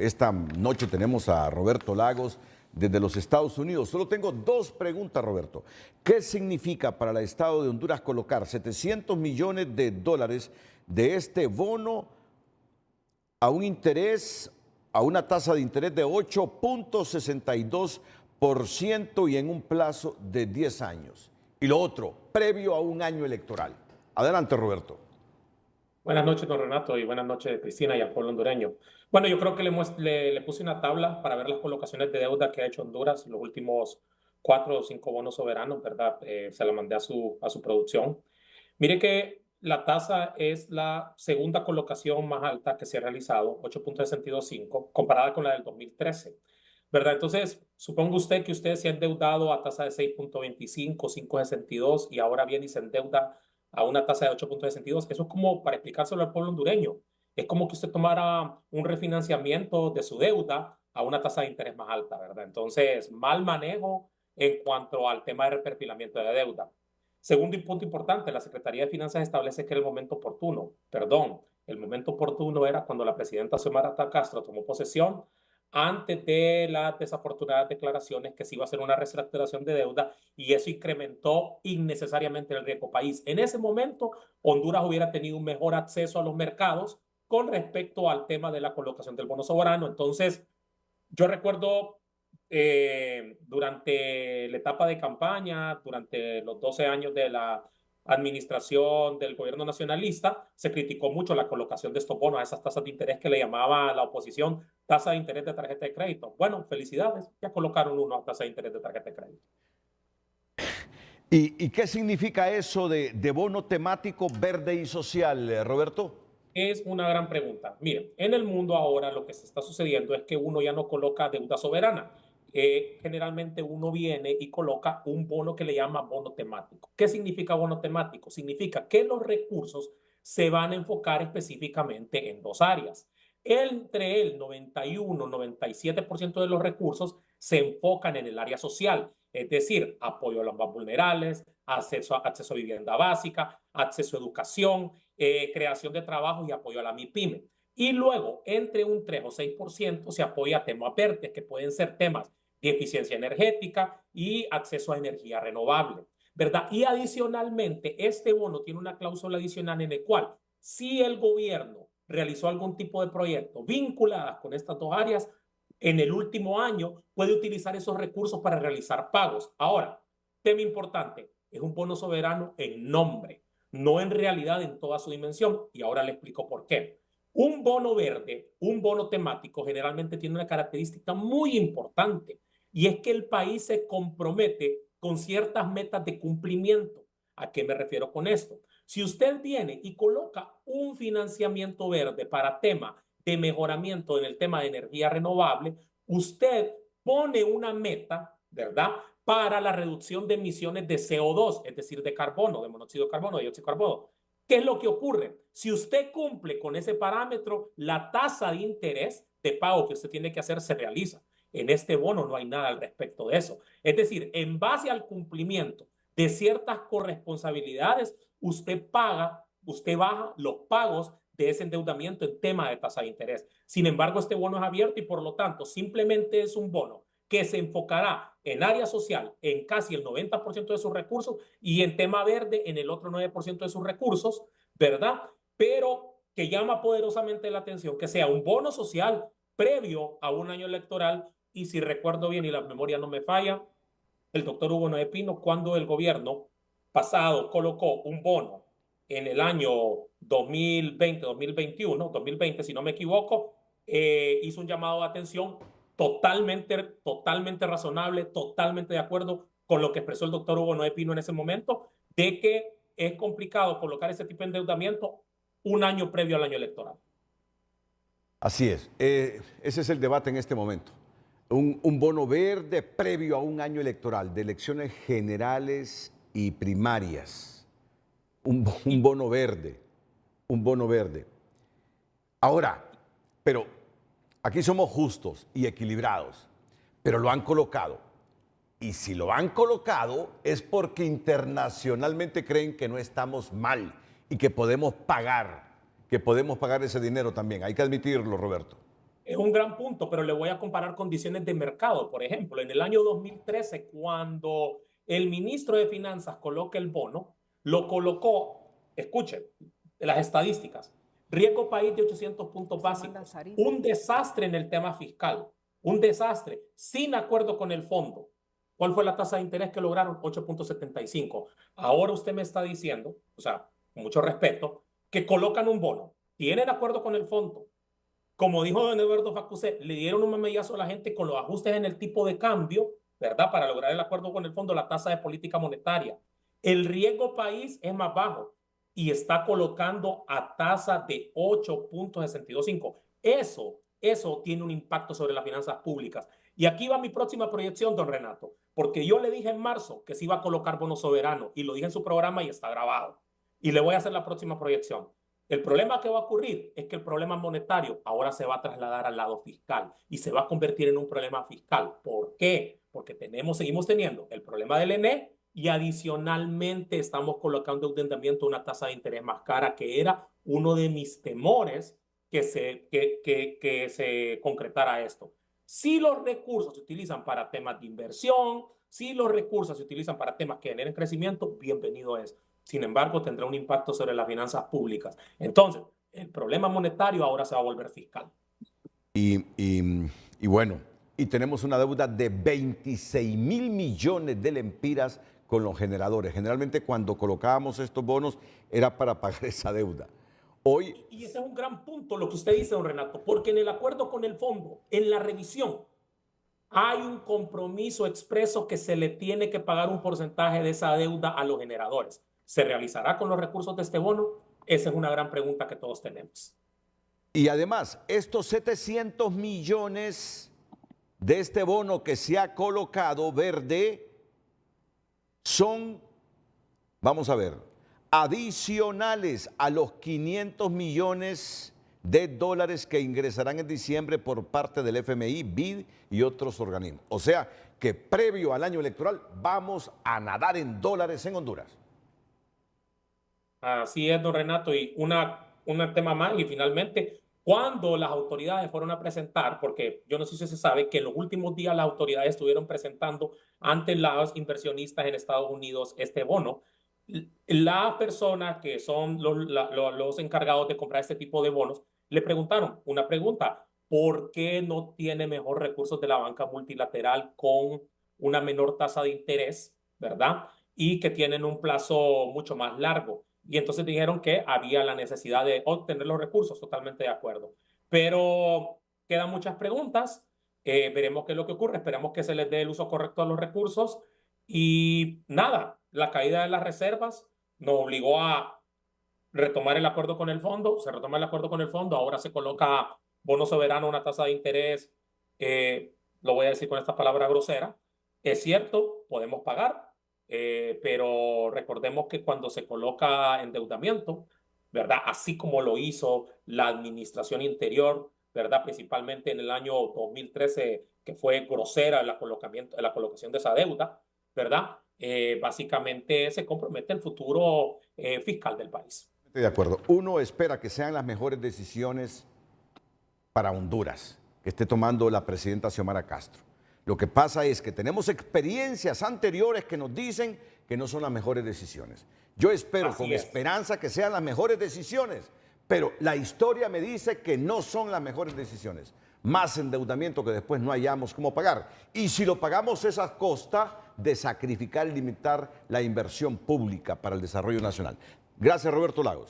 esta noche tenemos a Roberto Lagos desde los Estados Unidos. Solo tengo dos preguntas, Roberto. ¿Qué significa para el Estado de Honduras colocar 700 millones de dólares de este bono a un interés, a una tasa de interés de 8.62% y en un plazo de 10 años? Y lo otro, previo a un año electoral. Adelante, Roberto. Buenas noches, don Renato, y buenas noches, Cristina y al pueblo hondureño. Bueno, yo creo que le puse una tabla para ver las colocaciones de deuda que ha hecho Honduras los últimos 4 o 5 bonos soberanos, ¿verdad? Se la mandé a su producción. Mire que la tasa es la segunda colocación más alta que se ha realizado, 8.625, comparada con la del 2013, ¿verdad? Entonces, suponga usted que usted se ha endeudado a tasa de 6.25, 5.62 y ahora viene y se endeuda a una tasa de 8.62. Eso es como para explicárselo al pueblo hondureño. Es como que usted tomara un refinanciamiento de su deuda a una tasa de interés más alta, ¿verdad? Entonces, mal manejo en cuanto al tema de reperfilamiento de deuda. Segundo punto importante, la Secretaría de Finanzas establece que era el momento oportuno. Perdón, el momento oportuno era cuando la presidenta Xiomara Castro tomó posesión antes de las desafortunadas declaraciones que se iba a hacer una reestructuración de deuda y eso incrementó innecesariamente el riesgo país. En ese momento, Honduras hubiera tenido un mejor acceso a los mercados con respecto al tema de la colocación del bono soberano. Entonces, yo recuerdo durante la etapa de campaña, durante los 12 años de la administración del gobierno nacionalista, se criticó mucho la colocación de estos bonos a esas tasas de interés que le llamaba la oposición tasa de interés de tarjeta de crédito. Bueno, felicidades, ya colocaron uno a tasa de interés de tarjeta de crédito. ¿Y qué significa eso de bono temático verde y social, Roberto? Es una gran pregunta. Miren, en el mundo ahora lo que se está sucediendo es que uno ya no coloca deuda soberana. Generalmente uno viene y coloca un bono que le llama bono temático. ¿Qué significa bono temático? Significa que los recursos se van a enfocar específicamente en dos áreas. Entre el 91-97% de los recursos se enfocan en el área social, es decir, apoyo a los más vulnerables, acceso a vivienda básica, acceso a educación, creación de trabajo y apoyo a la MIPYME. Y luego, entre un 3 o 6% se apoya a temas verdes, que pueden ser temas de eficiencia energética y acceso a energía renovable, ¿verdad? Y adicionalmente, este bono tiene una cláusula adicional en el cual, si el gobierno realizó algún tipo de proyecto vinculadas con estas dos áreas, en el último año puede utilizar esos recursos para realizar pagos. Ahora, tema importante, es un bono soberano en nombre, no en realidad en toda su dimensión. Y ahora le explico por qué. Un bono verde, un bono temático, generalmente tiene una característica muy importante y es que el país se compromete con ciertas metas de cumplimiento. ¿A qué me refiero con esto? Si usted viene y coloca un financiamiento verde para tema de mejoramiento en el tema de energía renovable, usted pone una meta, ¿verdad?, para la reducción de emisiones de CO2, es decir, de carbono, de monóxido de carbono, de dióxido de carbono. ¿Qué es lo que ocurre? Si usted cumple con ese parámetro, la tasa de interés de pago que usted tiene que hacer se realiza. En este bono no hay nada al respecto de eso. Es decir, en base al cumplimiento de ciertas corresponsabilidades, usted paga, usted baja los pagos de ese endeudamiento en tema de tasa de interés. Sin embargo, este bono es abierto y por lo tanto simplemente es un bono que se enfocará en área social en casi el 90% de sus recursos y en tema verde en el otro 9% de sus recursos, ¿verdad? Pero que llama poderosamente la atención que sea un bono social previo a un año electoral y si recuerdo bien y la memoria no me falla, el doctor Hugo Noé Pino, cuando el gobierno pasado colocó un bono en el año 2020, 2021, 2020, si no me equivoco, hizo un llamado de atención totalmente razonable, totalmente de acuerdo con lo que expresó el doctor Hugo Noé Pino en ese momento, de que es complicado colocar ese tipo de endeudamiento un año previo al año electoral. Así es. Ese es el debate en este momento. Un bono verde previo a un año electoral, de elecciones generales y primarias. Un bono verde. Un bono verde. Ahora, pero aquí somos justos y equilibrados, pero lo han colocado. Y si lo han colocado es porque internacionalmente creen que no estamos mal y que podemos pagar ese dinero también. Hay que admitirlo, Roberto. Es un gran punto, pero le voy a comparar condiciones de mercado. Por ejemplo, en el año 2013, cuando el ministro de Finanzas coloca el bono, lo colocó, escuchen, las estadísticas, riesgo país de 800 puntos básicos, un desastre en el tema fiscal, un desastre, sin acuerdo con el fondo. ¿Cuál fue la tasa de interés que lograron? 8.75. Ahora usted me está diciendo, o sea, con mucho respeto, que colocan un bono, tienen acuerdo con el fondo. Como dijo don Eduardo Facusé, le dieron un mamallazo a la gente con los ajustes en el tipo de cambio, ¿verdad? Para lograr el acuerdo con el fondo, la tasa de política monetaria. El riesgo país es más bajo y está colocando a tasa de 8.625. Eso tiene un impacto sobre las finanzas públicas. Y aquí va mi próxima proyección, don Renato, porque yo le dije en marzo que se iba a colocar bono soberano y lo dije en su programa y está grabado. Y le voy a hacer la próxima proyección. El problema que va a ocurrir es que el problema monetario ahora se va a trasladar al lado fiscal y se va a convertir en un problema fiscal. ¿Por qué? Porque seguimos teniendo el problema del ENE y adicionalmente estamos colocando endeudamiento a una tasa de interés más cara, que era uno de mis temores que se concretara esto. Si los recursos se utilizan para temas de inversión, si los recursos se utilizan para temas que generen crecimiento, bienvenido es. Sin embargo, tendrá un impacto sobre las finanzas públicas. Entonces, el problema monetario ahora se va a volver fiscal. Y bueno, y tenemos una deuda de 26.000 millones de lempiras con los generadores. Generalmente cuando colocábamos estos bonos era para pagar esa deuda. Hoy... Y ese es un gran punto lo que usted dice, don Renato, porque en el acuerdo con el fondo, en la revisión, hay un compromiso expreso que se le tiene que pagar un porcentaje de esa deuda a los generadores. ¿Se realizará con los recursos de este bono? Esa es una gran pregunta que todos tenemos. Y además, estos 700 millones de este bono que se ha colocado verde son, vamos a ver, adicionales a los 500 millones de dólares que ingresarán en diciembre por parte del FMI, BID y otros organismos. O sea, que previo al año electoral vamos a nadar en dólares en Honduras. Así es, don Renato, y un tema más, y finalmente, cuando las autoridades fueron a presentar, porque yo no sé si se sabe que en los últimos días las autoridades estuvieron presentando ante los inversionistas en Estados Unidos este bono, las personas que son los encargados de comprar este tipo de bonos le preguntaron una pregunta: ¿por qué no tiene mejor recursos de la banca multilateral con una menor tasa de interés, verdad? Y que tienen un plazo mucho más largo. Y entonces dijeron que había la necesidad de obtener los recursos, totalmente de acuerdo. Pero quedan muchas preguntas, veremos qué es lo que ocurre, esperamos que se les dé el uso correcto a los recursos y nada, la caída de las reservas nos obligó a retomar el acuerdo con el fondo, se retoma el acuerdo con el fondo, ahora se coloca bono soberano, una tasa de interés, lo voy a decir con esta palabra grosera, es cierto, podemos pagar, pero recordemos que cuando se coloca endeudamiento, ¿verdad? Así como lo hizo la administración anterior, ¿verdad? Principalmente en el año 2013, que fue grosera la colocación de esa deuda, ¿verdad? Básicamente se compromete el futuro fiscal del país. Estoy de acuerdo. Uno espera que sean las mejores decisiones para Honduras, que esté tomando la presidenta Xiomara Castro. Lo que pasa es que tenemos experiencias anteriores que nos dicen que no son las mejores decisiones. Yo espero con esperanza que sean las mejores decisiones, pero la historia me dice que no son las mejores decisiones. Más endeudamiento que después no hayamos cómo pagar. Y si lo pagamos es a costa de sacrificar y limitar la inversión pública para el desarrollo nacional. Gracias, Roberto Lagos.